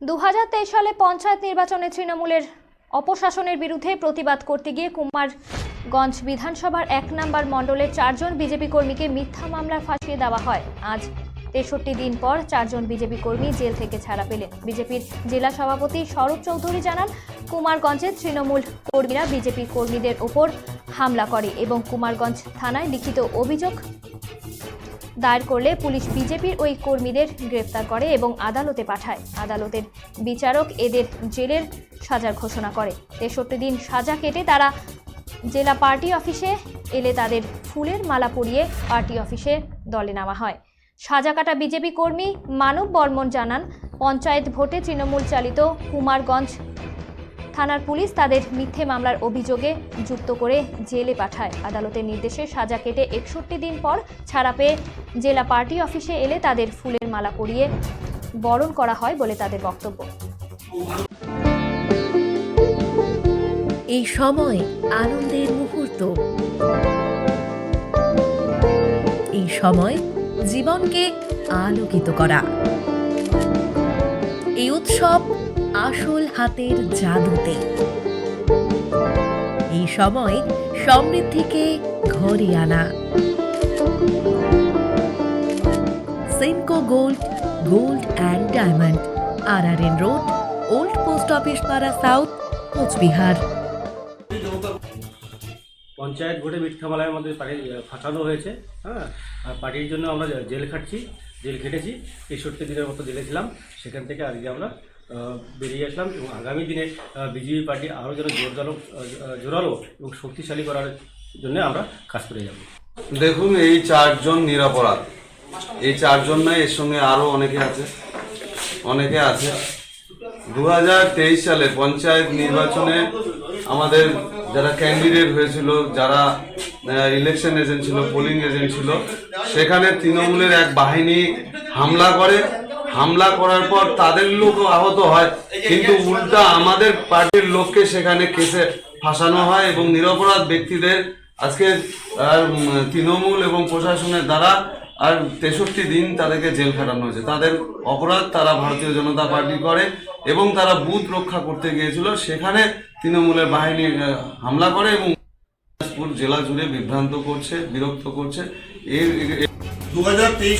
2023 সালে পঞ্চায়েত নির্বাচনে তৃণমূলের অপশাসনের বিরুদ্ধে প্রতিবাদ করতে গিয়ে কুমারগঞ্জ বিধানসভার 1 নম্বর মণ্ডলের 4 জন বিজেপি কর্মীকে মিথ্যা মামলায় ফাঁসিয়ে দেওয়া হয়। আজ 63 দিন পর 4 জন বিজেপি কর্মী জেল থেকে ছাড়া পেলেন। বিজেপির জেলা সভাপতি শরৎ চৌধুরী জানান, কুমারগঞ্জের তৃণমূল কর্মীরা বিজেপি কর্মীদের ওপর হামলা করে এবং কুমারগঞ্জ থানায় লিখিত অভিযোগ দায়ের করলে পুলিশ বিজেপির ওই কর্মীদের গ্রেফতার করে এবং আদালতে পাঠায়। আদালতের বিচারক এদের জেলের সাজার ঘোষণা করে। 63 দিন সাজা কেটে তারা জেলা পার্টি অফিসে এলে তাদের ফুলের মালা পরিয়ে পার্টি অফিসে দলে নেওয়া হয়। সাজা কাটা বিজেপি কর্মী মানব বর্মন জানান, পঞ্চায়েত ভোটে তৃণমূল চালিত কুমারগঞ্জ থানার পুলিশ তাদের মিথ্যে মামলার অভিযোগে যুক্ত করে জেলে পাঠায়। আদালতের নির্দেশে সাজা কেটে 61 দিন পর ছাড়া পেয়ে জেলা পার্টি অফিসে এলে তাদের ফুলের মালা পরিয়ে বরণ করা হয় বলে তাদের বক্তব্য। এই সময় আনন্দের মুহূর্ত, এই সময় জীবনকে আলোকিত করা, এই উৎসব আসল হাতের জাদুতে, এই সময় সমৃদ্ধিকে ঘরে আনা। Senco gold, gold and diamond, RRN road, old post office পাড়া সাউথ, কোচবিহার। পঞ্চায়েত ভোটে মিথ্যা মামলায় আমাদের ফাঁসানো হয়েছে। আর পার্টির জন্য আমরা জেল খেটেছি 63 দিনের মতো জেলে ছিলাম। সেখান থেকে আজকে আমরা বেরিয়ে আসলাম এবং আগামী দিনে বিজেপি পার্টি আরও যেন জোরালো এবং শক্তিশালী করার জন্য আমরা কাজ করে যাব। দেখুন, এই 4 জন নিরপরাধ, এই 4 জন নয়, এর সঙ্গে আরও অনেকে আছে। 2023 সালে পঞ্চায়েত নির্বাচনে আমাদের যারা ক্যান্ডিডেট হয়েছিল, যারা ইলেকশন এজেন্ট ছিল, পোলিং এজেন্ট ছিল, সেখানে তৃণমূলের এক বাহিনী হামলা করার পর তাদের লোকও আহত হয়, কিন্তু উল্টা আমাদের পার্টির লোককে সেখানে কেসে ফাঁসানো হয় এবং নিরপরাধ ব্যক্তিদের আজকে তৃণমূল এবং প্রশাসনের দ্বারা আর 63 দিন তাদেরকে জেল খাটানো হয়েছে। তাদের অপরাধ, তারা ভারতীয় জনতা পার্টি করে এবং তারা বুথ রক্ষা করতে গিয়েছিল, সেখানে তৃণমূলের বাহিনী হামলা করে এবং জেলা জুড়ে বিভ্রান্ত করছে, বিরক্ত করছে। 2023